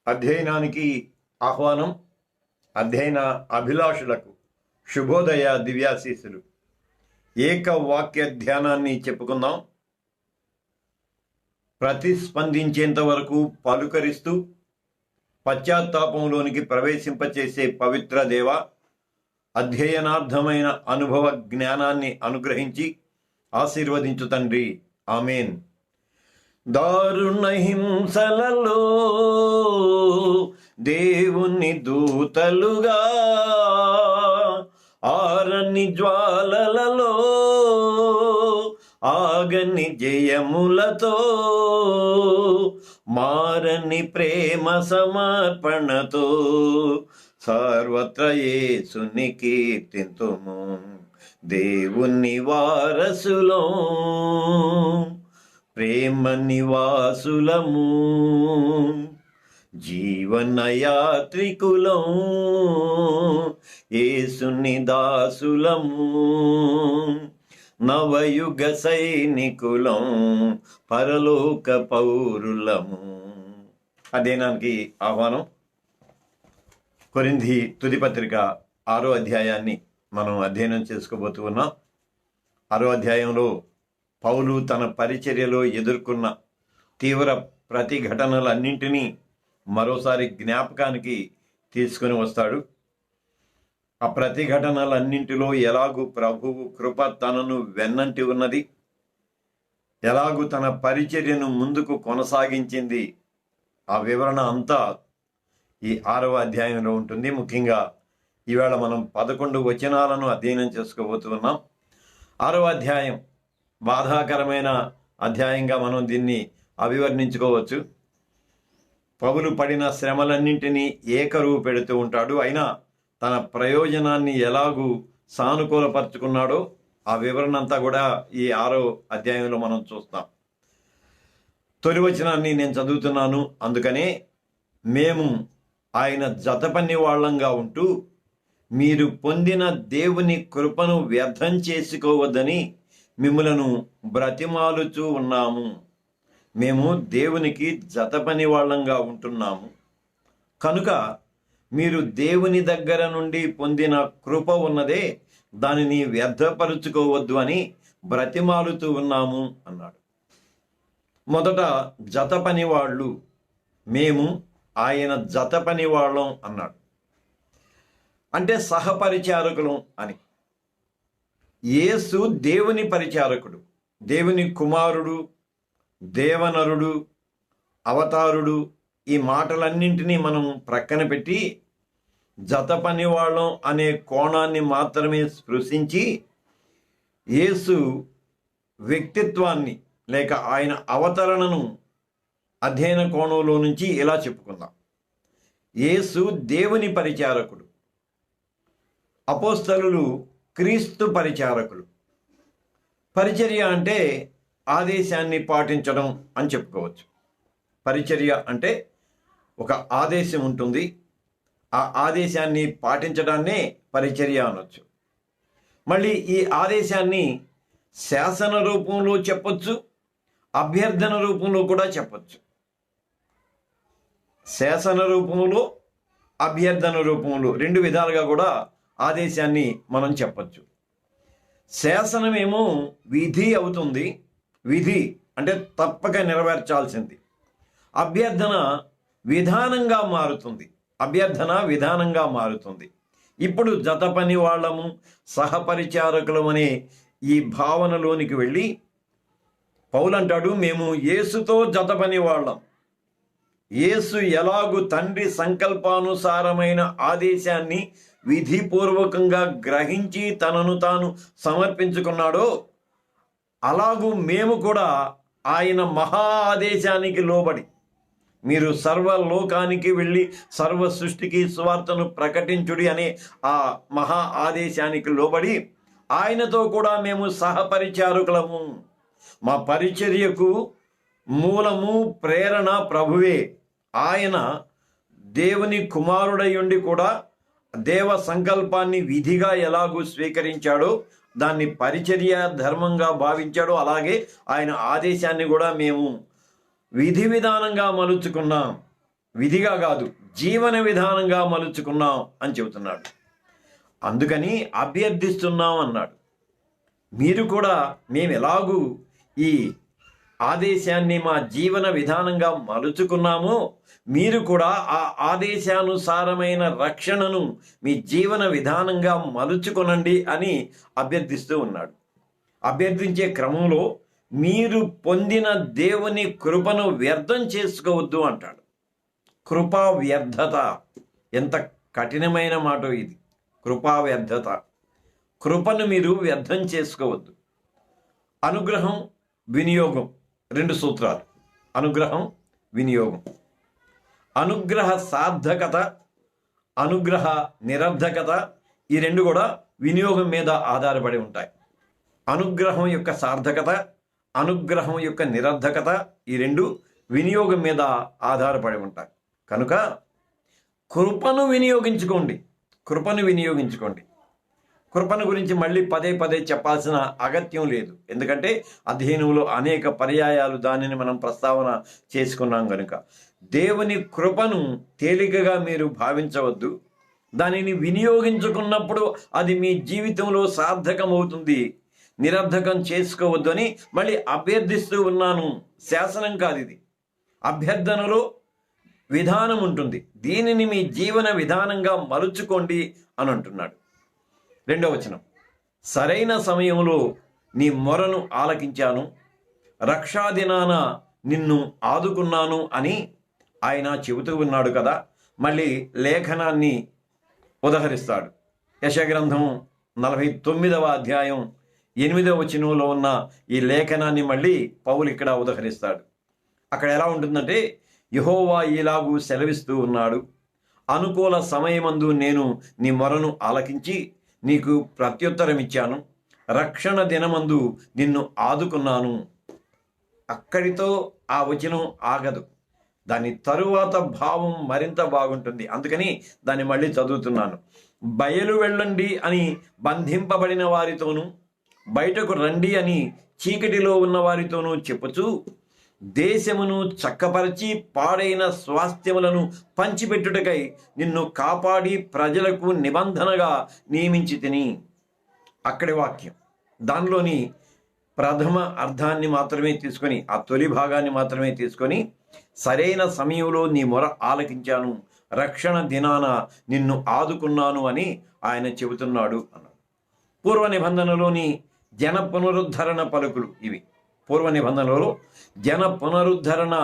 అధ్యయనానికి ఆహ్వానం. అధ్యయన అభిలాషులకు శుభోదయ దివ్యాశీస్సులు. ఏక వాక్య ధ్యానాన్ని చెప్పుకుందాం. ప్రతిస్పందించేంత వరకు పలుకరిస్తూ పశ్చాత్తాపంలోనికి ప్రవేశింపచేసే పవిత్ర దేవ, అధ్యయనార్థమైన అనుభవ జ్ఞానాన్ని అనుగ్రహించి ఆశీర్వదించు తండ్రి. ఆమెన్. దారుణ హింసలలో దేవుని దూతలుగా, ఆరని జ్వాలలలో ఆగని జయములతో, మారని ప్రేమ సమర్పణతో సర్వత్ర యేసుని కీర్తింతుము. దేవుని వారసులం, ప్రేమ నివాసులము, జీవనయాత్రికులం, యేసుని దాసులము, నవయుగ సైనికులం, పరలోక పౌరులము. అధ్యయనానికి ఆహ్వానం. కొరింథీ తుది పత్రిక 6వ అధ్యాయాన్ని మనం అధ్యయనం చేసుకోబోతూ ఉన్నాం. 6వ అధ్యాయంలో పౌలు తన పరిచర్యలో ఎదుర్కొన్న తీవ్ర ప్రతిఘటనలన్నింటినీ మరోసారి జ్ఞాపకానికి తీసుకుని వస్తాడు. ఆ ప్రతిఘటనలన్నింటిలో ఎలాగూ ప్రభువు కృప తనను వెన్నంటి ఉన్నది, ఎలాగూ తన పరిచర్యను ముందుకు కొనసాగించింది, ఆ వివరణ అంతా ఈ 6వ అధ్యాయంలో ఉంటుంది. ముఖ్యంగా ఈవేళ మనం 11 వచనాలను అధ్యయనం చేసుకోబోతున్నాం. 6వ అధ్యాయం బాధాకరమైన అధ్యాయంగా మనం దీన్ని అభివర్ణించుకోవచ్చు. పౌలు పడిన శ్రమలన్నింటినీ ఏకరువు పెడుతూ ఉంటాడు. అయినా తన ప్రయోజనాన్ని ఎలాగూ సానుకూలపరుచుకున్నాడో ఆ వివరణ అంతా కూడా ఈ 6వ అధ్యాయంలో మనం చూస్తాం. తొలి వచనాన్ని నేను చదువుతున్నాను. అందుకనే మేము ఆయన జతపని వాళ్ళంగా ఉంటూ మీరు పొందిన దేవుని కృపను వ్యర్థం చేసుకోవద్దని మిమ్ములను బ్రతిమాలుచూ ఉన్నాము. మేము దేవునికి జతపని వాళ్ళంగా ఉంటున్నాము కనుక మీరు దేవుని దగ్గర నుండి పొందిన కృప ఉన్నదే, దానిని వ్యర్థపరుచుకోవద్దు అని బ్రతిమాలుతూ ఉన్నాము అన్నాడు. మొదట జతపని వాళ్ళు, మేము ఆయన జతపని వాళ్ళం అన్నాడు. అంటే సహపరిచారకులం అని. యేసు దేవుని పరిచారకుడు, దేవుని కుమారుడు, దేవనరుడు, అవతారుడు. ఈ మాటలన్నింటినీ మనం ప్రక్కన పెట్టి జతపని వాళ్ళం అనే కోణాన్ని మాత్రమే స్పృశించి యేసు వ్యక్తిత్వాన్ని లేక ఆయన అవతరణను అధ్యయన కోణంలో నుంచి ఇలా చెప్పుకుందాం. యేసు దేవుని పరిచారకుడు, అపోస్తలులు క్రీస్తు పరిచారకులు. పరిచర్య అంటే ఆదేశాన్ని పాటించడం అని చెప్పుకోవచ్చు. పరిచర్య అంటే ఒక ఆదేశం ఉంటుంది, ఆ ఆదేశాన్ని పాటించడాన్నే పరిచర్య అనొచ్చు. మళ్ళీ ఈ ఆదేశాన్ని శాసన రూపంలో చెప్పొచ్చు, అభ్యర్థన రూపంలో కూడా చెప్పొచ్చు. శాసన రూపంలో, అభ్యర్థన రూపంలో 2 విధాలుగా కూడా ఆదేశాన్ని మనం చెప్పచ్చు. శాసనమేమో విధి అవుతుంది, విధి అంటే తప్పక నెరవేర్చాల్సింది. అభ్యర్థన విధానంగా మారుతుంది, అభ్యర్థన విధానంగా మారుతుంది. ఇప్పుడు జతపని వాళ్ళము, సహపరిచారకులం అనే ఈ భావనలోనికి వెళ్ళి పౌలు అంటాడు, మేము యేసుతో జతపని వాళ్ళం. యేసు ఎలాగు తండ్రి సంకల్పానుసారమైన ఆదేశాన్ని విధిపూర్వకంగా గ్రహించి తనను తాను సమర్పించుకున్నాడో అలాగూ మేము కూడా ఆయన మహా ఆదేశానికి లోబడి మీరు సర్వలోకానికి వెళ్ళి సర్వ సృష్టికి సువార్తను ప్రకటించుడి అనే ఆ మహా ఆదేశానికి లోబడి ఆయనతో కూడా మేము సహపరిచారకులము. మా పరిచర్యకు మూలము, ప్రేరణ ప్రభువే. ఆయన దేవుని కుమారుడయుండి కూడా దేవ సంకల్పాన్ని విధిగా ఎలాగూ స్వీకరించాడో, దాన్ని పరిచర్య ధర్మంగా భావించాడో, అలాగే ఆయన ఆదేశాన్ని కూడా మేము విధి విధానంగా మలుచుకున్నాం. విధిగా కాదు, జీవన విధానంగా మలుచుకున్నాం అని చెబుతున్నాడు. అందుకని అభ్యర్థిస్తున్నాం అన్నాడు. మీరు కూడా మేము ఎలాగూ ఈ ఆదేశాన్ని మా జీవన విధానంగా మలుచుకున్నామో మీరు కూడా ఆ ఆదేశానుసారమైన రక్షణను మీ జీవన విధానంగా మలుచుకొనండి అని అభ్యర్థిస్తూ ఉన్నాడు. అభ్యర్థించే క్రమంలో మీరు పొందిన దేవుని కృపను వ్యర్థం చేసుకోవద్దు అంటాడు. కృపా వ్యర్థత, ఎంత కఠినమైన మాట ఇది. కృపా వ్యర్థత, కృపను మీరు వ్యర్థం చేసుకోవద్దు. అనుగ్రహం, వినియోగం, రెండు సూత్రాలు. అనుగ్రహం, వినియోగం. అనుగ్రహ సార్థకత, అనుగ్రహ నిరర్ధకత, ఈ రెండు కూడా వినియోగం మీద ఆధారపడి ఉంటాయి. అనుగ్రహం యొక్క సార్థకత, అనుగ్రహం యొక్క నిరర్ధకత, ఈ రెండు వినియోగం మీద ఆధారపడి ఉంటాయి. కనుక కృపను వినియోగించుకోండి, కృపను వినియోగించుకోండి. కృపను గురించి మళ్ళీ పదే పదే చెప్పాల్సిన అగత్యం లేదు. ఎందుకంటే అధ్యయనంలో అనేక పర్యాయాలు దానిని మనం ప్రస్తావన చేసుకున్నాం కనుక. దేవుని కృపను తేలికగా మీరు భావించవద్దు. దానిని వినియోగించుకున్నప్పుడు అది మీ జీవితంలో సార్థకమవుతుంది. నిరర్ధకం చేసుకోవద్దు అని మళ్ళీ అభ్యర్థిస్తూ ఉన్నాను. శాసనం కాదు ఇది, అభ్యర్థనలో విధానం ఉంటుంది. దీనిని మీ జీవన విధానంగా మలుచుకోండి అని అంటున్నాడు. రెండవ వచనం, సరైన సమయంలో నీ మొరను ఆలకించాను, రక్షాదినాన నిన్ను ఆదుకున్నాను అని ఆయన చెబుతూ ఉన్నాడు కదా. మళ్ళీ లేఖనాన్ని ఉదహరిస్తాడు. యెషయా 49వ అధ్యాయం 8వ వచనంలో ఉన్న ఈ లేఖనాన్ని మళ్ళీ పౌలు ఇక్కడ ఉదహరిస్తాడు. అక్కడ ఎలా ఉంటుందంటే, యెహోవా ఇలాగూ సెలవిస్తూ ఉన్నాడు, అనుకూల సమయమందు నేను నీ మొరను ఆలకించి నీకు ప్రత్యుత్తరం ఇచ్చాను, రక్షణ దినమందు నిన్ను ఆదుకున్నాను. అక్కడితో ఆ వచనం ఆగదు. దాని తరువాత భావం మరింత బాగుంటుంది. అందుకని దాన్ని మళ్ళీ చదువుతున్నాను. బయలు వెళ్ళండి అని బంధింపబడిన వారితోనూ, బయటకు రండి అని చీకటిలో ఉన్న వారితోనూ చెప్పుచూ, దేశమును చక్కపరిచి పాడైన స్వాస్థ్యములను పంచిపెట్టుటకై నిన్ను కాపాడి ప్రజలకు నిబంధనగా నియమించి తిని. అక్కడి వాక్యం, దానిలోని ప్రథమ అర్థాన్ని మాత్రమే తీసుకొని, ఆ తొలి భాగాన్ని మాత్రమే తీసుకొని, సరైన సమయంలో నీ మొర ఆలకించాను, రక్షణ దినాన నిన్ను ఆదుకున్నాను అని ఆయన చెబుతున్నాడు అన్నాడు. పూర్వ నిబంధనలోని జన పునరుద్ధరణ పలుకులు ఇవి. పూర్వ నిబంధనలో జన పునరుద్ధరణ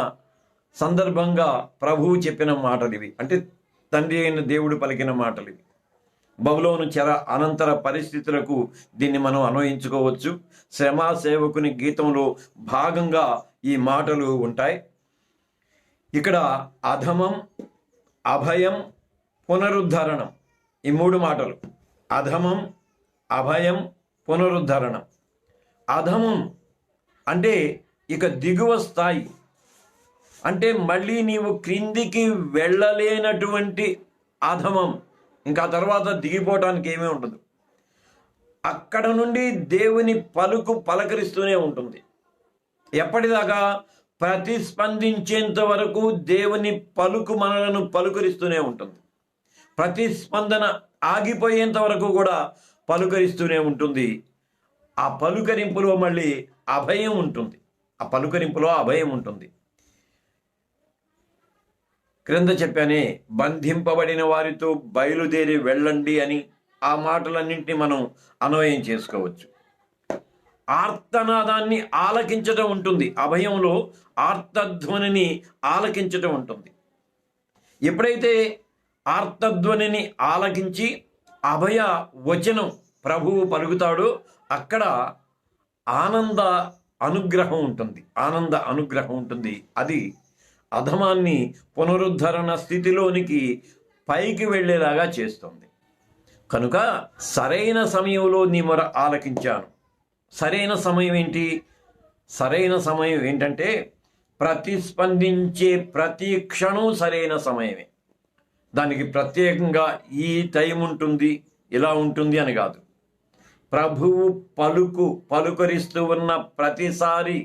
సందర్భంగా ప్రభువు చెప్పిన మాటలు ఇవి. అంటే తండ్రి అయిన దేవుడు పలికిన మాటలు ఇవి. బబులోను చెర అనంతర పరిస్థితులకు దీన్ని మనం అన్వయించుకోవచ్చు. శ్రమా సేవకుని గీతంలో భాగంగా ఈ మాటలు ఉంటాయి. ఇక్కడ అధమం, అభయం, పునరుద్ధరణం, ఈ మూడు మాటలు. అధమం, అభయం, పునరుద్ధరణం. అధమం అంటే ఇక దిగువ స్థాయి, అంటే మళ్ళీ నీవు క్రిందికి వెళ్ళలేనటువంటి అధమం. ఇంకా తర్వాత దిగిపోవటానికి ఏమీ ఉండదు. అక్కడ నుండి దేవుని పలుకు పలకరిస్తూనే ఉంటుంది. ఎప్పటిదాకా? ప్రతిస్పందించేంత వరకు దేవుని పలుకు మనలను పలుకరిస్తూనే ఉంటుంది. ప్రతిస్పందన ఆగిపోయేంత వరకు కూడా పలుకరిస్తూనే ఉంటుంది. ఆ పలుకరింపులో మళ్ళీ అభయం ఉంటుంది. ఆ పలుకరింపులో అభయం ఉంటుంది. క్రింద చెప్పానే, బంధింపబడిన వారితో బయలుదేరి వెళ్ళండి అని. ఆ మాటలన్నింటినీ మనం అన్వయం చేసుకోవచ్చు. ఆర్తనాదాన్ని ఆలకించటం ఉంటుంది. అభయంలో ఆర్తధ్వనిని ఆలకించటం ఉంటుంది. ఎప్పుడైతే ఆర్తధ్వనిని ఆలకించి అభయ వచనం ప్రభువు పలుకుతాడో అక్కడ ఆనంద అనుగ్రహం ఉంటుంది. ఆనంద అనుగ్రహం ఉంటుంది. అది అధమాన్ని పునరుద్ధరణ స్థితిలోనికి పైకి వెళ్ళేలాగా చేస్తుంది. కనుక సరైన సమయంలో నీ మొర ఆలకించాను. సరైన సమయం ఏంటి? సరైన సమయం ఏంటంటే ప్రతిస్పందించే ప్రతి క్షణం సరైన సమయమే. దానికి ప్రత్యేకంగా ఈ టైం ఉంటుంది, ఇలా ఉంటుంది అని కాదు. ప్రభువు పలుకరిస్తూ ఉన్న ప్రతిసారి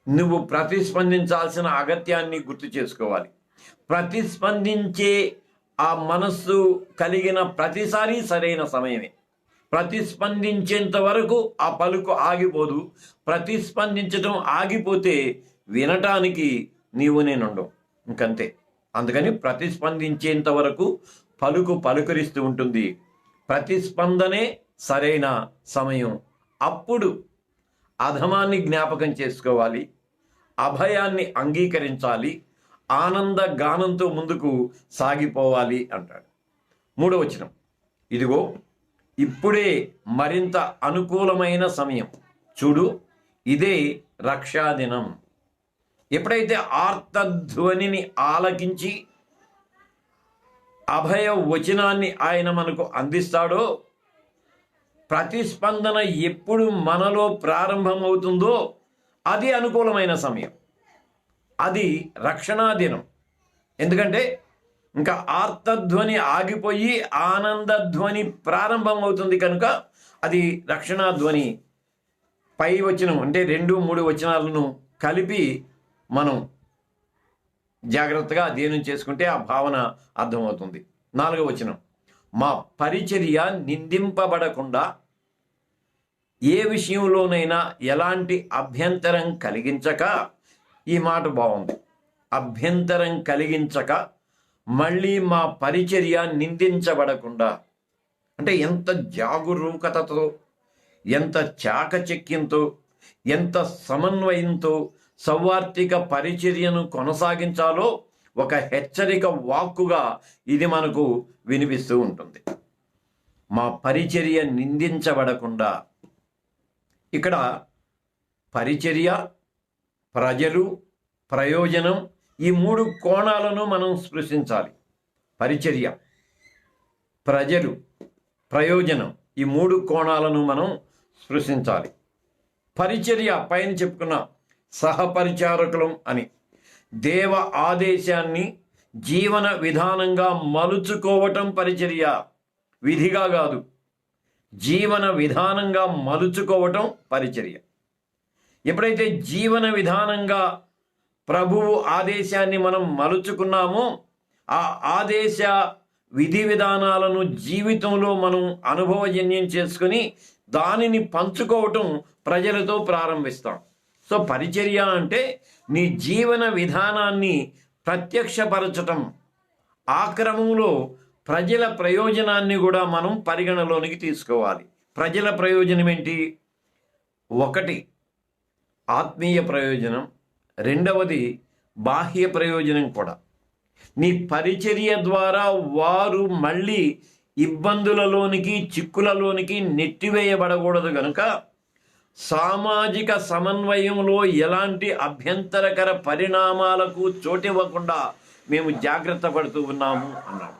నువ్వు ప్రతిస్పందించాల్సిన అగత్యాన్ని గుర్తు చేసుకోవాలి. ప్రతిస్పందించే ఆ మనస్సు కలిగిన ప్రతిసారి సరైన సమయమే. ప్రతిస్పందించేంత వరకు ఆ పలుకు ఆగిపోదు. ప్రతిస్పందించడం ఆగిపోతే వినటానికి నీవు నేనుండవు, ఇంకంతే. అందుకని ప్రతిస్పందించేంత వరకు పలుకు పలుకరిస్తూ ఉంటుంది. ప్రతిస్పందనే సరైన సమయం. అప్పుడు అధమాన్ని జ్ఞాపకం చేసుకోవాలి, అభయాన్ని అంగీకరించాలి, ఆనంద గానంతో ముందుకు సాగిపోవాలి అంటాడు. 3వ వచనం, ఇదిగో ఇప్పుడే మరింత అనుకూలమైన సమయం, చూడు ఇదే రక్షాదినం. ఎప్పుడైతే ఆర్తధ్వనిని ఆలకించి అభయ వచనాన్ని ఆయన మనకు అందిస్తాడో, ప్రతిస్పందన ఎప్పుడు మనలో ప్రారంభమవుతుందో అది అనుకూలమైన సమయం, అది రక్షణా దినం. ఎందుకంటే ఇంకా ఆర్తధ్వని ఆగిపోయి ఆనందధ్వని ప్రారంభం అవుతుంది కనుక అది రక్షణా ధ్వని. పై వచనం అంటే 2-3 వచనాలను కలిపి మనం జాగ్రత్తగా అధ్యయనం చేసుకుంటే ఆ భావన అర్థమవుతుంది. 4వ వచనం, మా పరిచర్య నిందింపబడకుండా ఏ విషయంలోనైనా ఎలాంటి అభ్యంతరం కలిగించక, ఈ మాట బాగుంది, అభ్యంతరం కలిగించక మళ్ళీ మా పరిచర్య నిందించబడకుండా. అంటే ఎంత జాగరూకతతో, ఎంత చాకచక్యంతో, ఎంత సమన్వయంతో సౌవార్తిక పరిచర్యను కొనసాగించాలో ఒక హెచ్చరిక వాక్కుగా ఇది మనకు వినిపిస్తూ ఉంటుంది. మా పరిచర్య నిందించబడకుండా. ఇక్కడ పరిచర్య, ప్రజలు, ప్రయోజనం, ఈ 3 కోణాలను మనం స్పృశించాలి. పరిచర్య, ప్రజలు, ప్రయోజనం, ఈ 3 కోణాలను మనం స్పృశించాలి. పరిచర్య పైన చెప్పుకున్న సహపరిచారకులం అని, దేవ ఆదేశాన్ని జీవన విధానంగా మలుచుకోవటం పరిచర్య, విధిగా కాదు, జీవన విధానంగా మలుచుకోవటం పరిచర్య. ఎప్పుడైతే జీవన విధానంగా ప్రభువు ఆదేశాన్ని మనం మలుచుకున్నామో, ఆ ఆదేశ విధి విధానాలను జీవితంలో మనం అనుభవజన్యం చేసుకుని దానిని పంచుకోవటం ప్రజలతో ప్రారంభిస్తాం. సో పరిచర్య అంటే నీ జీవన విధానాన్ని ప్రత్యక్షపరచటం. ఆ క్రమంలో ప్రజల ప్రయోజనాన్ని కూడా మనం పరిగణలోనికి తీసుకోవాలి. ప్రజల ప్రయోజనం ఏంటి? 1 ఆత్మీయ ప్రయోజనం, 2వది బాహ్య ప్రయోజనం కూడా. నీ పరిచర్య ద్వారా వారు మళ్ళీ ఇబ్బందులలోనికి, చిక్కులలోనికి నెట్టివేయబడకూడదు కనుక సామాజిక సమన్వయంలో ఎలాంటి అభ్యంతరకర పరిణామాలకు చోటివ్వకుండా మేము జాగ్రత్త పడుతూ ఉన్నాము అన్నాడు.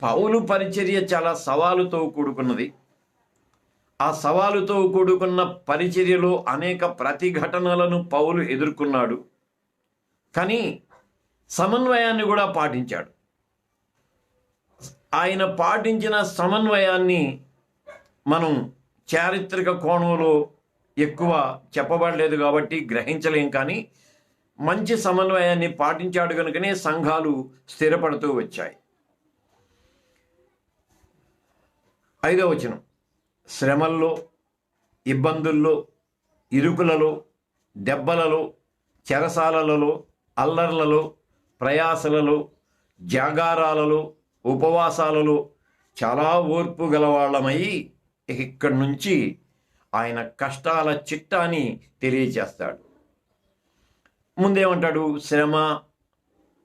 పౌలు పరిచర్య చాలా సవాలుతో కూడుకున్నది. ఆ సవాలుతో కూడుకున్న పరిచర్యలో అనేక ప్రతిఘటనలను పౌలు ఎదుర్కొన్నాడు. కానీ సమన్వయాన్ని కూడా పాటించాడు. ఆయన పాటించిన సమన్వయాన్ని మనం చారిత్రక కోణంలో ఎక్కువ చెప్పబడలేదు కాబట్టి గ్రహించలేం. కానీ మంచి సమన్వయాన్ని పాటించాడు కనుకనే సంఘాలు స్థిరపడుతూ వచ్చాయి. 5వ వచనం, శ్రమల్లో, ఇబ్బందుల్లో, ఇరుకులలో, దెబ్బలలో, చెరసాలలలో, అల్లర్లలో, ప్రయాసలలో, జాగారాలలో, ఉపవాసాలలో చాలా ఓర్పు గలవాళ్ళమై ఇక్కడి నుంచి ఆయన కష్టాల చిట్టాని తెలియచేస్తాడు. ముందేమంటాడు? శ్రమ,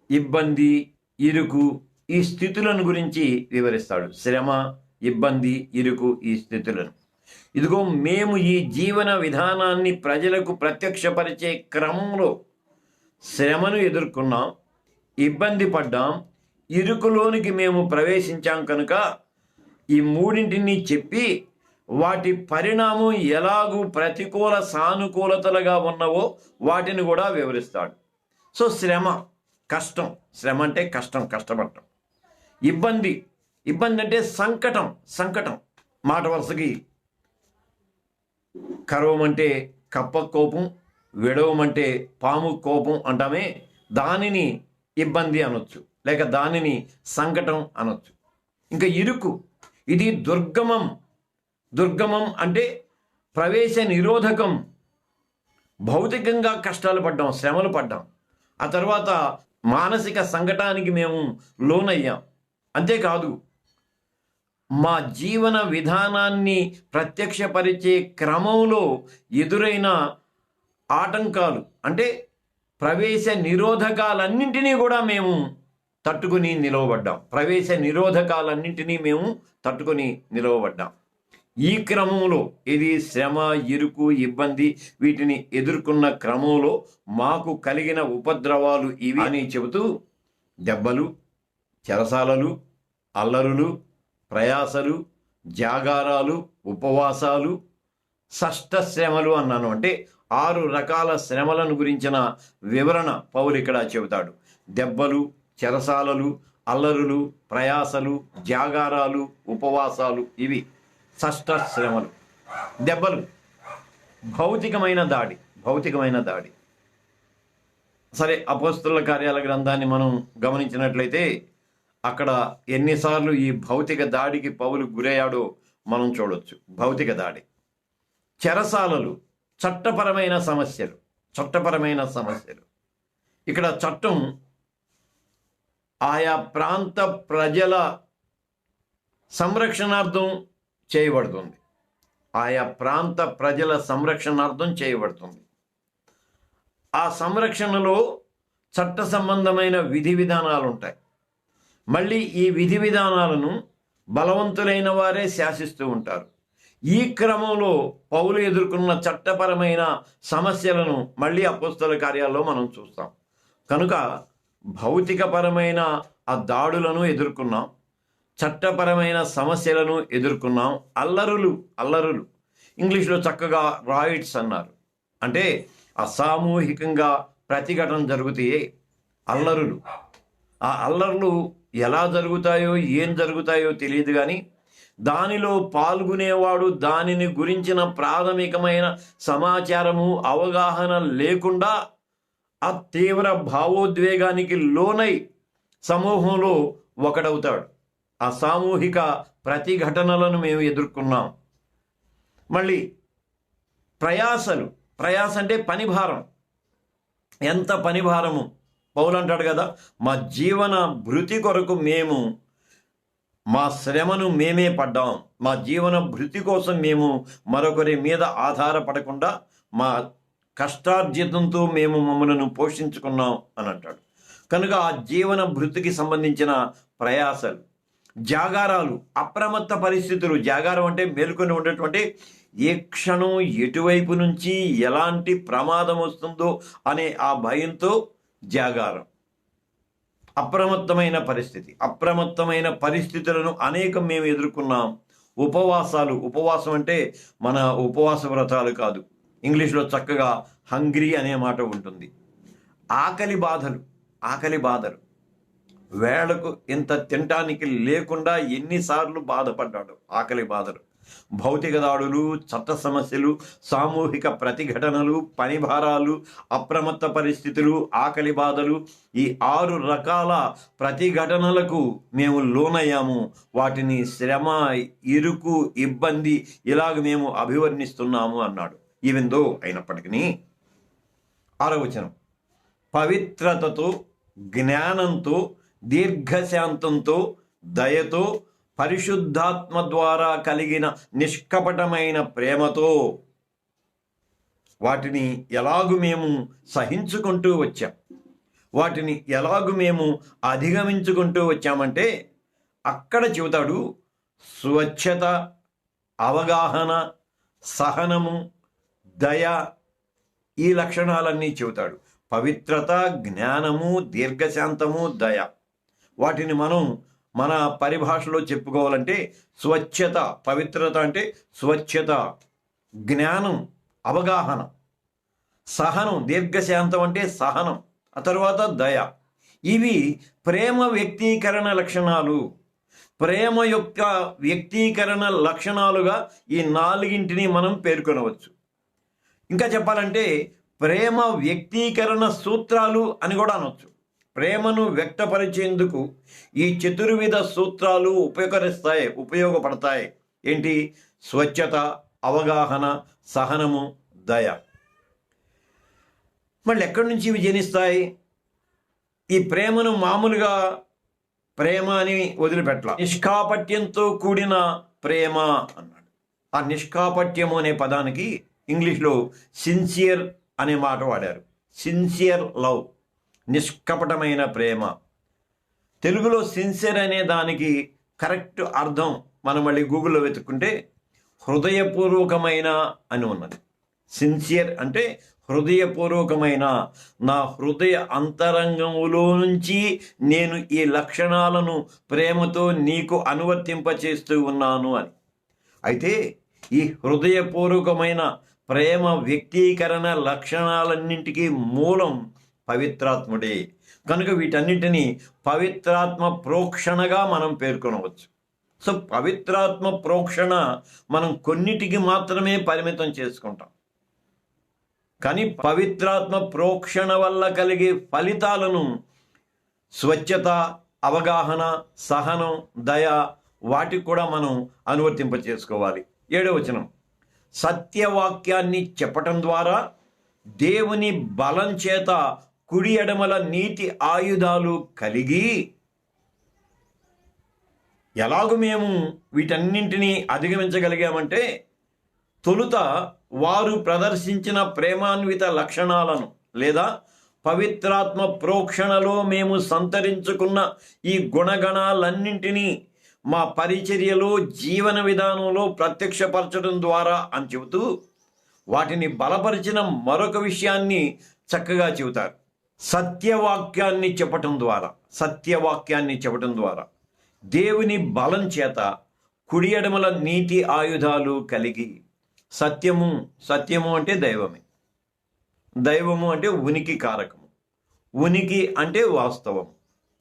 ఇబ్బంది, ఇరుకు, ఈ స్థితులను గురించి వివరిస్తాడు. శ్రమ, ఇబ్బంది, ఇరుకు, ఈ స్థితులను. ఇదిగో మేము ఈ జీవన విధానాన్ని ప్రజలకు ప్రత్యక్షపరిచే క్రమంలో శ్రమను ఎదుర్కొన్నాం, ఇబ్బంది పడ్డాం, ఇరుకులోనికి మేము ప్రవేశించాం కనుక ఈ 3ంటిని చెప్పి వాటి పరిణామం ఎలాగూ ప్రతికూల సానుకూలతలుగా ఉన్నవో వాటిని కూడా వివరిస్తాడు. సో శ్రమ, కష్టం, శ్రమ అంటే కష్టం, కష్టపడటం. ఇబ్బంది, ఇబ్బంది అంటే సంకటం, సంకటం. మాట వరుసకి కరవమంటే కప్ప కోపం, విడవమంటే పాము కోపం అంటామే, దానిని ఇబ్బంది అనొచ్చు, లేక దానిని సంకటం అనొచ్చు. ఇంకా ఇరుకు, ఇది దుర్గమం. దుర్గమం అంటే ప్రవేశ నిరోధకం. భౌతికంగా కష్టాలు పడ్డాం, శ్రమలు పడ్డాం, ఆ తర్వాత మానసిక సంకటానికి మేము లోనయ్యాం. అంతేకాదు, మా జీవన విధానాన్ని ప్రత్యక్షపరిచే క్రమంలో ఎదురైన ఆటంకాలు అంటే ప్రవేశ నిరోధకాలన్నింటినీ కూడా మేము తట్టుకుని నిలవబడ్డాం. ప్రవేశ నిరోధకాలన్నింటినీ మేము తట్టుకుని నిలవబడ్డాం. ఈ క్రమంలో ఇది శ్రమ, ఇరుకు, ఇబ్బంది, వీటిని ఎదుర్కొన్న క్రమంలో మాకు కలిగిన ఉపద్రవాలు ఇవి అని చెబుతూ దెబ్బలు, చెరసాలలు, అల్లరులు, ప్రయాసలు, జాగారాలు, ఉపవాసాలు, షష్ఠశ్రమలు అన్నాను. అంటే 6 రకాల శ్రమలను గురించిన వివరణ పౌలు ఇక్కడ చెబుతాడు. దెబ్బలు, చెరసాలలు, అల్లరులు, ప్రయాసలు, జాగారాలు, ఉపవాసాలు, ఇవి షష్ఠశ్రమలు. దెబ్బలు, భౌతికమైన దాడి. భౌతికమైన దాడి సరే, అపోస్తలుల కార్యాల గ్రంథాన్ని మనం గమనించినట్లయితే అక్కడ ఎన్నిసార్లు ఈ భౌతిక దాడికి పౌలు గురయ్యాడో మనం చూడొచ్చు. భౌతిక దాడి, చెరసాలలు, చట్టపరమైన సమస్యలు. చట్టపరమైన సమస్యలు, ఇక్కడ చట్టం ఆయా ప్రాంత ప్రజల సంరక్షణార్థం చేయబడుతుంది. ఆయా ప్రాంత ప్రజల సంరక్షణార్థం చేయబడుతుంది. ఆ సంరక్షణలో చట్ట సంబంధమైన విధి విధానాలు ఉంటాయి. మళ్ళీ ఈ విధి విధానాలను బలవంతులైన వారే శాసిస్తూ ఉంటారు. ఈ క్రమంలో పౌలు ఎదుర్కొన్న చట్టపరమైన సమస్యలను మళ్ళీ అపోస్తల కార్యాల్లో మనం చూస్తాం. కనుక భౌతికపరమైన ఆ దాడులను ఎదుర్కొన్నాం, చట్టపరమైన సమస్యలను ఎదుర్కొన్నాం. అల్లరులు ఇంగ్లీష్లో చక్కగా రాయిట్స్ అన్నారు. అంటే అసామూహికంగా ప్రతిఘటన జరుగుతాయి అల్లరులు. ఆ అల్లర్లు ఎలా జరుగుతాయో, ఏం జరుగుతాయో తెలియదు, కానీ దానిలో పాల్గొనేవాడు దానిని గురించిన ప్రాథమికమైన సమాచారము, అవగాహన లేకుండా ఆ తీవ్ర భావోద్వేగానికి లోనై సమూహంలో ఒకడవుతాడు. ఆ సామూహిక ప్రతిఘటనలను మేము ఎదుర్కొన్నాం. మళ్ళీ ప్రయాస అంటే పనిభారం. ఎంత పనిభారము! పౌలు అంటాడు కదా, మా జీవన భృతి కొరకు మేము మా శ్రమను మేమే పడ్డాం. మా జీవన భృతి కోసం మేము మరొకరి మీద ఆధారపడకుండా మా కష్టార్జితంతో మేము మమ్మల్ని పోషించుకున్నాం అని అంటాడు. కనుక ఆ జీవన భృతికి సంబంధించిన ప్రయాసలు, జాగారాలు, అప్రమత్త పరిస్థితులు. జాగారం అంటే మేలుకొని ఉండేటువంటి, ఏ క్షణం ఎటువైపు నుంచి ఎలాంటి ప్రమాదం వస్తుందో అనే ఆ భయంతో జాగారం. అప్రమత్తమైన పరిస్థితులను అనేకం మేము ఎదుర్కొన్నాం. ఉపవాసం అంటే మన ఉపవాస వ్రతాలు కాదు. ఇంగ్లీష్లో చక్కగా హంగ్రీ అనే మాట ఉంటుంది. ఆకలి బాధలు. వేళకు ఇంత తినటానికి లేకుండా ఎన్నిసార్లు బాధపడ్డాడు. ఆకలి బాధలు, భౌతిక దాడులు, చట్ట సమస్యలు, సామూహిక ప్రతిఘటనలు, పనిభారాలు, అప్రమత్త పరిస్థితులు, ఆకలి బాధలు, ఈ 6 రకాల ప్రతిఘటనలకు మేము లోనయ్యాము. వాటిని శ్రమ, ఇరుకు, ఇబ్బంది ఇలాగ మేము అభివర్ణిస్తున్నాము అన్నాడు. ఈవెందో అయినప్పటికీ 6వ వచనం, పవిత్రతతో, జ్ఞానంతో, దీర్ఘశాంతంతో, దయతో, పరిశుద్ధాత్మ ద్వారా కలిగిన నిష్కపటమైన ప్రేమతో వాటిని ఎలాగు మేము సహించుకుంటూ వచ్చాం, వాటిని ఎలాగు మేము అధిగమించుకుంటూ వచ్చామంటే అక్కడ చెబుతాడు. స్వచ్ఛత, అవగాహన, సహనము, దయ, ఈ లక్షణాలన్నీ చెబుతాడు. పవిత్రత, జ్ఞానము, దీర్ఘశాంతము, దయ. వాటిని మనం మన పరిభాషలో చెప్పుకోవాలంటే స్వచ్ఛత. పవిత్రత అంటే స్వచ్ఛత, జ్ఞానం, అవగాహన, సహనం, దీర్ఘశాంతం అంటే సహనం, ఆ తర్వాత దయ. ఇవి ప్రేమ వ్యక్తీకరణ లక్షణాలు. ప్రేమ యొక్క వ్యక్తీకరణ లక్షణాలుగా ఈ 4ని మనం పేర్కొనవచ్చు. ఇంకా చెప్పాలంటే ప్రేమ వ్యక్తీకరణ సూత్రాలు అని కూడా అనొచ్చు. ప్రేమను వ్యక్తపరిచేందుకు ఈ చతుర్విధ సూత్రాలు ఉపయోగపడతాయి. ఏంటి? స్వచ్ఛత, అవగాహన, సహనము, దయ. మళ్ళీ ఎక్కడి నుంచి ఇవి జనిస్తాయి? ఈ ప్రేమను మామూలుగా ప్రేమ అని వదిలిపెట్టాల. నిష్కాపట్యంతో కూడిన ప్రేమ అన్నాడు. ఆ నిష్కాపట్యము అనే పదానికి ఇంగ్లీష్లో సిన్సియర్ అనే మాట వాడారు. సిన్సియర్ లవ్, నిష్కపటమైన ప్రేమ. తెలుగులో సిన్సియర్ అనే దానికి కరెక్ట్ అర్థం మనం మళ్ళీ గూగుల్లో వెతుక్కుంటే హృదయపూర్వకమైన అని ఉన్నది. సిన్సియర్ అంటే హృదయపూర్వకమైన, నా హృదయ అంతరంగంలో నుంచి నేను ఈ లక్షణాలను ప్రేమతో నీకు అనువర్తింపచేస్తూ ఉన్నాను అని. అయితే ఈ హృదయపూర్వకమైన ప్రేమ వ్యక్తీకరణ లక్షణాలన్నింటికీ మూలం పవిత్రాత్ముడే. కనుక వీటన్నిటినీ పవిత్రాత్మ ప్రోక్షణగా మనం పేర్కొనవచ్చు. సో పవిత్రాత్మ ప్రోక్షణ మనం కొన్నిటికి మాత్రమే పరిమితం చేసుకుంటాం. కానీ పవిత్రాత్మ ప్రోక్షణ వల్ల కలిగే ఫలితాలను స్వచ్ఛత, అవగాహన, సహనం, దయ వాటికి కూడా మనం అనువర్తింప చేసుకోవాలి. 7వ వచనం, సత్యవాక్యాన్ని చెప్పటం ద్వారా దేవుని బలం చేత కుడి ఎడమల నీతి ఆయుధాలు కలిగి, ఎలాగూ మేము వీటన్నింటినీ అధిగమించగలిగామంటే తొలుత వారు ప్రదర్శించిన ప్రేమాన్విత లక్షణాలను లేదా పవిత్రాత్మ ప్రోక్షణలో మేము సంతరించుకున్న ఈ గుణగణాలన్నింటినీ మా పరిచర్యలో, జీవన విధానంలో ప్రత్యక్షపరచడం ద్వారా అని చెబుతూ వాటిని బలపరిచిన మరొక విషయాన్ని చక్కగా చెబుతారు. సత్యవాక్యాన్ని చెప్పటం ద్వారా దేవుని బలం చేత కుడి ఎడమల నీతి ఆయుధాలు కలిగి. సత్యము అంటే దైవమే. దైవము అంటే ఉనికి కారకము. ఉనికి అంటే వాస్తవం.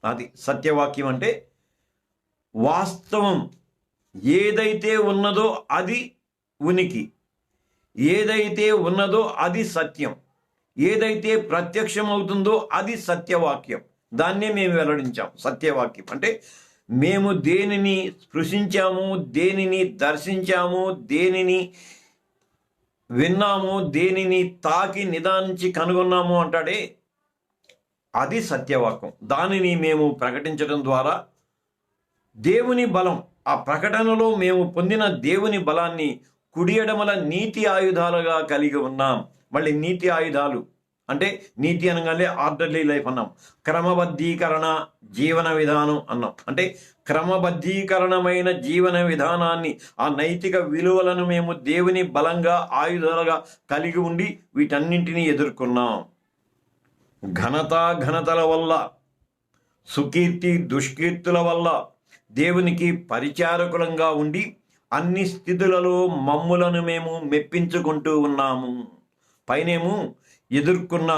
అది సత్యవాక్యం అంటే వాస్తవం. ఏదైతే ఉన్నదో అది ఉనికి, ఏదైతే ఉన్నదో అది సత్యం, ఏదైతే ప్రత్యక్షమవుతుందో అది సత్యవాక్యం. దాన్నే మేము వెల్లడించాం. సత్యవాక్యం అంటే మేము దేనిని స్పృశించాము, దేనిని దర్శించాము, దేనిని విన్నాము, దేనిని తాకి నిదానించి కనుగొన్నాము అంటాడే అది సత్యవాక్యం. దానిని మేము ప్రకటించడం ద్వారా దేవుని బలం, ఆ ప్రకటనలో మేము పొందిన దేవుని బలాన్ని కుడి ఎడమల నీతి ఆయుధాలుగా కలిగి ఉన్నాం. మళ్ళీ నీతి ఆయుధాలు అంటే నీతి అనగానే ఆర్డర్లీ లైఫ్ అన్నాం, క్రమబద్ధీకరణ జీవన విధానం అన్నాం. అంటే క్రమబద్ధీకరణమైన జీవన విధానాన్ని, ఆ నైతిక విలువలను మేము దేవుని బలంగా ఆయుధాలుగా కలిగి ఉండి వీటన్నింటినీ ఎదుర్కొన్నాం. ఘనతల వల్ల, సుకీర్తి దుష్కీర్తుల వల్ల దేవునికి పరిచారకులంగా ఉండి అన్ని స్థితులలో మమ్ములను మేము మెప్పించుకుంటూ ఉన్నాము. పైనేమో ఎదుర్కొన్న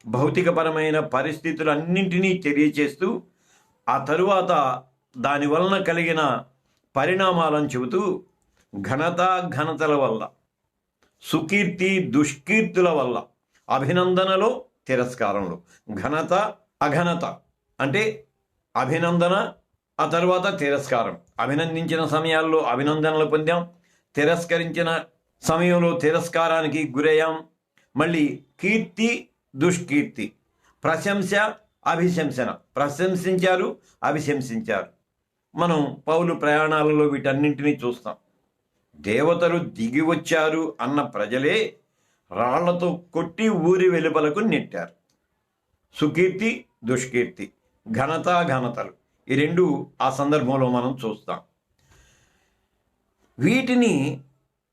భౌతికపరమైన పరిస్థితులన్నింటినీ తెలియచేస్తూ ఆ తరువాత దాని వలన కలిగిన పరిణామాలను చెబుతూ ఘనతల వల్ల, సుకీర్తి దుష్కీర్తుల వల్ల, అభినందనలో తిరస్కారంలో. ఘనత అఘనత అంటే అభినందన, ఆ తర్వాత తిరస్కారం. అభినందించిన సమయాల్లో అభినందనలు పొందాం, తిరస్కరించిన సమయంలో తిరస్కారానికి గురయ్యాం. మళ్ళీ కీర్తి దుష్కీర్తి, ప్రశంస అభిశంసన. ప్రశంసించారు, అభిశంసించారు. మనం పౌలు ప్రయాణాలలో వీటన్నింటినీ చూస్తాం. దేవతలు దిగి వచ్చారు అన్న ప్రజలే రాళ్లతో కొట్టి ఊరి వెలుపలకు నెట్టారు. సుకీర్తి దుష్కీర్తి, ఘనతలు ఈ రెండు ఆ సందర్భంలో మనం చూస్తాం. వీటిని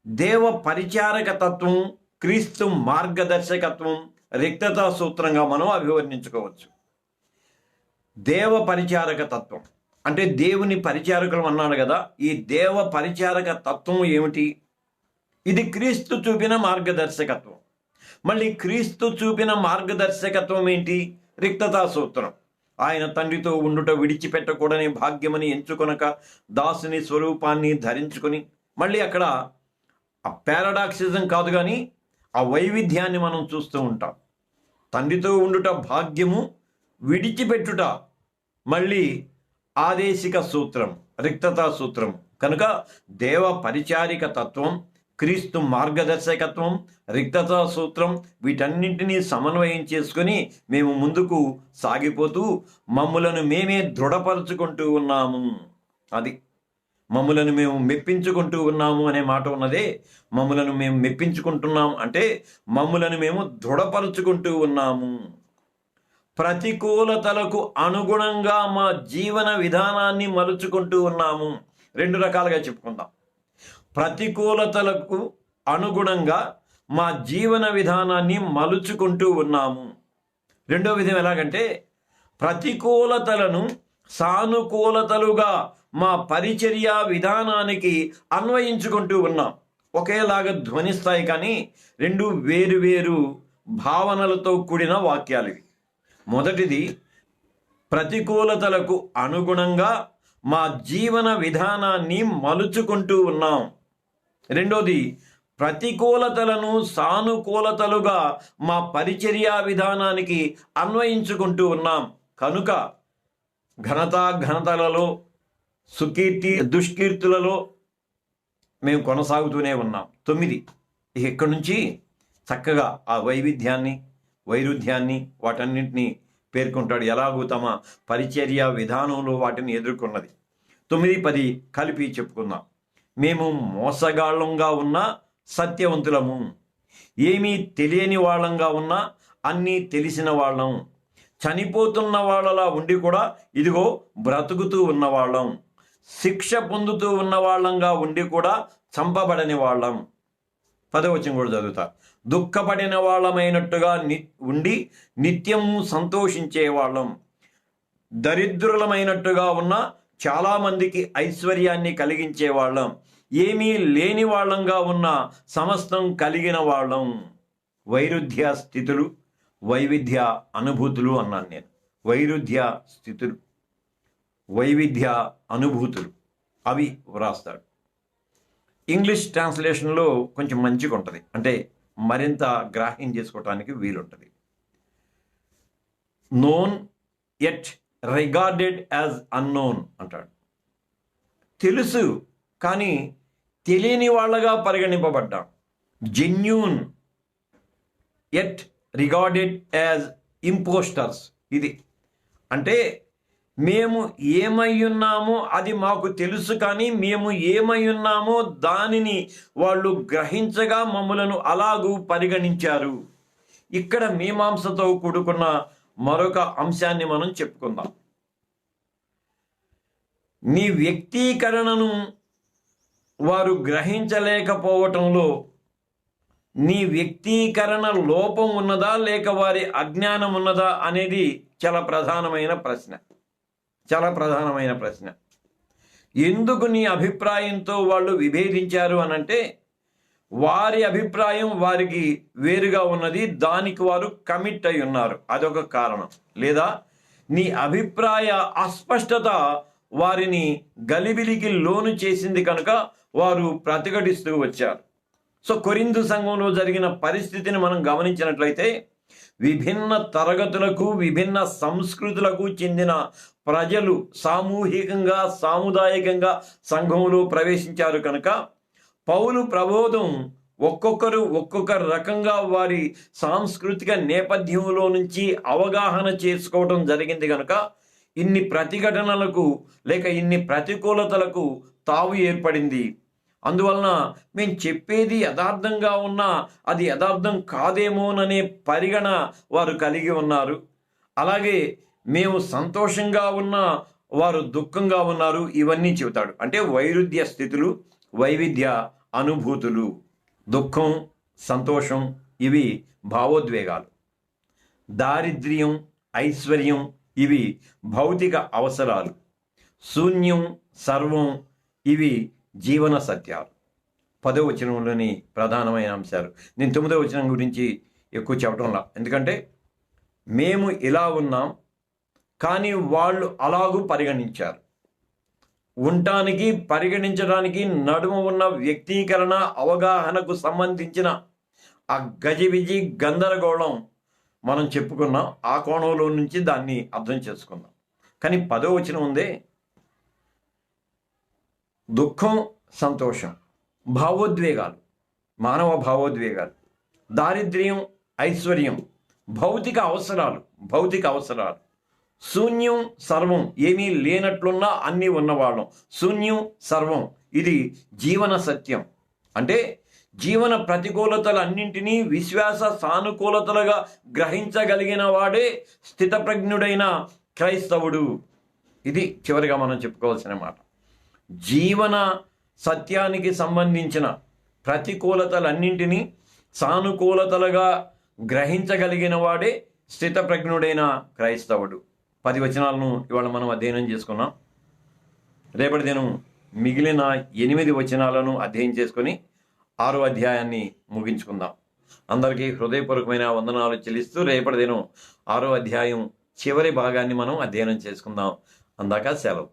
దేవ పరిచారక తత్వం, క్రీస్తు మార్గదర్శకత్వం, రిక్తతా సూత్రంగా మనం అభివర్ణించుకోవచ్చు. దేవ పరిచారక తత్వం అంటే దేవుని పరిచారకులం అన్నాడు కదా. ఈ దేవ పరిచారక తత్వం ఏమిటి? ఇది క్రీస్తు చూపిన మార్గదర్శకత్వం. మళ్ళీ క్రీస్తు చూపిన మార్గదర్శకత్వం ఏంటి? రిక్తతా సూత్రం. ఆయన తండ్రితో ఉండుట విడిచిపెట్టకూడని భాగ్యమని ఎంచుకొనక దాసుని స్వరూపాన్ని ధరించుకొని, మళ్ళీ అక్కడ ఆ పారాడాక్సిజం కాదు కానీ ఆ వైవిధ్యాన్ని మనం చూస్తూ ఉంటాం. తండ్రితో ఉండుట భాగ్యము, విడిచిపెట్టుట మళ్ళీ ఆదేశిక సూత్రం, రిక్తతా సూత్రం. కనుక దేవ పరిచారిక తత్వం, క్రీస్తు మార్గదర్శకత్వం, రిక్తతా సూత్రం, వీటన్నింటినీ సమన్వయం చేసుకుని మేము ముందుకు సాగిపోతూ మమ్ములను మేమే దృఢపరుచుకుంటూ ఉన్నాము. అది మమ్ములను మేము మెప్పించుకుంటూ ఉన్నాము అనే మాట ఉన్నదే. మమ్ములను మేము మెప్పించుకుంటున్నాం అంటే మమ్ములను మేము దృఢపరుచుకుంటూ ఉన్నాము. ప్రతికూలతలకు అనుగుణంగా మా జీవన విధానాన్ని మలుచుకుంటూ ఉన్నాము. రెండు రకాలుగా చెప్పుకుందాం. ప్రతికూలతలకు అనుగుణంగా మా జీవన విధానాన్ని మలుచుకుంటూ ఉన్నాము. రెండో విధం ఎలాగంటే, ప్రతికూలతలను సానుకూలతలుగా మా పరిచర్య విధానానికి అన్వయించుకుంటూ ఉన్నాం. ఒకేలాగా ధ్వనిస్తాయి, కానీ రెండు వేరు భావనలతో కూడిన వాక్యాలు ఇవి. మొదటిది, ప్రతికూలతలకు అనుగుణంగా మా జీవన విధానాన్ని మలుచుకుంటూ ఉన్నాం. రెండోది, ప్రతికూలతలను సానుకూలతలుగా మా పరిచర్య విధానానికి అన్వయించుకుంటూ ఉన్నాం. కనుక ఘనతలలో, సుకీర్తి దుష్కీర్తులలో మేము కొనసాగుతూనే ఉన్నాం. 9, ఇక్కడి నుంచి చక్కగా ఆ వైవిధ్యాన్ని, వైరుధ్యాన్ని, వాటన్నింటినీ పేర్కొంటాడు. ఎలాగూ తమ పరిచర్య విధానంలో వాటిని ఎదుర్కొన్నది. 9, 10 కలిపి చెప్పుకుందాం. మేము మోసగాళ్ళంగా ఉన్నా సత్యవంతులము, ఏమీ తెలియని వాళ్ళంగా ఉన్నా అన్నీ తెలిసిన వాళ్ళం, చనిపోతున్న వాళ్ళలా ఉండి కూడా ఇదిగో బ్రతుకుతూ ఉన్నవాళ్ళం, శిక్ష పొందుతూ ఉన్న వాళ్ళంగా ఉండి కూడా చంపబడని వాళ్ళం. 10వ వచనం కూడా చదువుతా. దుఃఖపడిన వాళ్ళమైనట్టుగా ఉండి నిత్యము సంతోషించే వాళ్ళం, దరిద్రులమైనట్టుగా ఉన్న చాలామందికి ఐశ్వర్యాన్ని కలిగించే వాళ్ళం, ఏమీ లేని వాళ్ళంగా ఉన్న సమస్తం కలిగిన వాళ్ళం. వైరుధ్య స్థితులు, వైవిధ్య అనుభూతులు అన్నాను నేను. వైరుధ్య స్థితులు, వైవిధ్య అనుభూతులు అవి వ్రాస్తాడు. ఇంగ్లీష్ ట్రాన్స్లేషన్లో కొంచెం మంచిగా ఉంటుంది, అంటే మరింత గ్రాహ్యం చేసుకోవటానికి వీలుంటుంది. Known yet regarded as unknown అంటాడు. తెలుసు కానీ తెలియని వాళ్ళగా పరిగణింపబడ్డాం. Genuine yet regarded as impostors. ఇది అంటే మేము ఏమై ఉన్నామో అది మాకు తెలుసు, కానీ మేము ఏమై ఉన్నామో దానిని వాళ్ళు గ్రహించగా మమ్మలను అలాగూ పరిగణించారు. ఇక్కడ మీమాంసతో కూడుకున్న మరొక అంశాన్ని మనం చెప్పుకుందాం. నీ వ్యక్తీకరణను వారు గ్రహించలేకపోవటంలో నీ వ్యక్తీకరణ లోపం ఉన్నదా లేక వారి అజ్ఞానం ఉన్నదా అనేది చాలా ప్రధానమైన ప్రశ్న. ఎందుకు నీ అభిప్రాయంతో వాళ్ళు విభేదించారు అనంటే, వారి అభిప్రాయం వారికి వేరుగా ఉన్నది, దానికి వారు కమిట్ అయి ఉన్నారు, అదొక కారణం. లేదా నీ అభిప్రాయ అస్పష్టత వారిని గలిబిలికి లోను చేసింది కనుక వారు ప్రతిఘటిస్తూ వచ్చారు. సో కొరింథు సంఘంలో జరిగిన పరిస్థితిని మనం గమనించినట్లయితే, విభిన్న తరగతులకు, విభిన్న సంస్కృతులకు చెందిన ప్రజలు సామూహికంగా, సాముదాయికంగా సంఘంలో ప్రవేశించారు కనుక పౌలు ప్రబోధం ఒక్కొక్క రకంగా వారి సాంస్కృతిక నేపథ్యంలో నుంచి అవగాహన చేసుకోవడం జరిగింది కనుక ఇన్ని ప్రతిఘటనలకు లేక ఇన్ని ప్రతికూలతలకు తావు ఏర్పడింది. అందువలన మేము చెప్పేది యథార్థంగా ఉన్నా అది యథార్థం కాదేమోననే పరిగణ వారు కలిగి ఉన్నారు. అలాగే మేము సంతోషంగా ఉన్నా వారు దుఃఖంగా ఉన్నారు. ఇవన్నీ చెబుతాడు. అంటే వైరుధ్య స్థితులు, వైవిధ్య అనుభూతులు. దుఃఖం, సంతోషం ఇవి భావోద్వేగాలు. దారిద్ర్యం, ఐశ్వర్యం ఇవి భౌతిక అవసరాలు. శూన్యం, సర్వం ఇవి జీవన సత్యాలు. 10వ వచనంలోని ప్రధానమైన అంశాలు. నేను 9వ వచనం గురించి ఎక్కువ చెప్పడంలా, ఎందుకంటే మేము ఇలా ఉన్నాం కానీ వాళ్ళు అలాగూ పరిగణించారు. ఉండటానికి, పరిగణించడానికి నడుమ ఉన్న వ్యక్తీకరణ, అవగాహనకు సంబంధించిన ఆ గజిబిజి గందరగోళం మనం చెప్పుకున్నాం. ఆ కోణంలో నుంచి దాన్ని అర్థం చేసుకుందాం. కానీ 10వ వచనం ఉందే, దుఃఖం, సంతోషం, భావోద్వేగాలు, మానవ భావోద్వేగాలు, దారిద్ర్యం, ఐశ్వర్యం, భౌతిక అవసరాలు, శూన్యం, సర్వం, ఏమీ లేనట్లున్నా అన్నీ ఉన్నవాళ్ళం, శూన్యం, సర్వం, ఇది జీవన సత్యం. అంటే జీవన ప్రతికూలతలన్నింటినీ విశ్వాస సానుకూలతలుగా గ్రహించగలిగిన వాడే స్థితప్రజ్ఞుడైన క్రైస్తవుడు. ఇది చివరిగా మనం చెప్పుకోవాల్సిన మాట. జీవన సత్యానికి సంబంధించిన ప్రతికూలతలన్నింటినీ సానుకూలతలుగా గ్రహించగలిగిన వాడే స్థితప్రజ్ఞుడైన క్రైస్తవుడు. 10 వచనాలను ఇవాళ మనం అధ్యయనం చేసుకున్నాం. రేపటి దినం మిగిలిన 8 వచనాలను అధ్యయనం చేసుకొని 6వ అధ్యాయాన్ని ముగించుకుందాం. అందరికీ హృదయపూర్వకమైన వందనాలు చెల్లిస్తూ రేపటి దినం 6వ అధ్యాయం చివరి భాగాన్ని మనం అధ్యయనం చేసుకుందాం. అందాక సెలవు.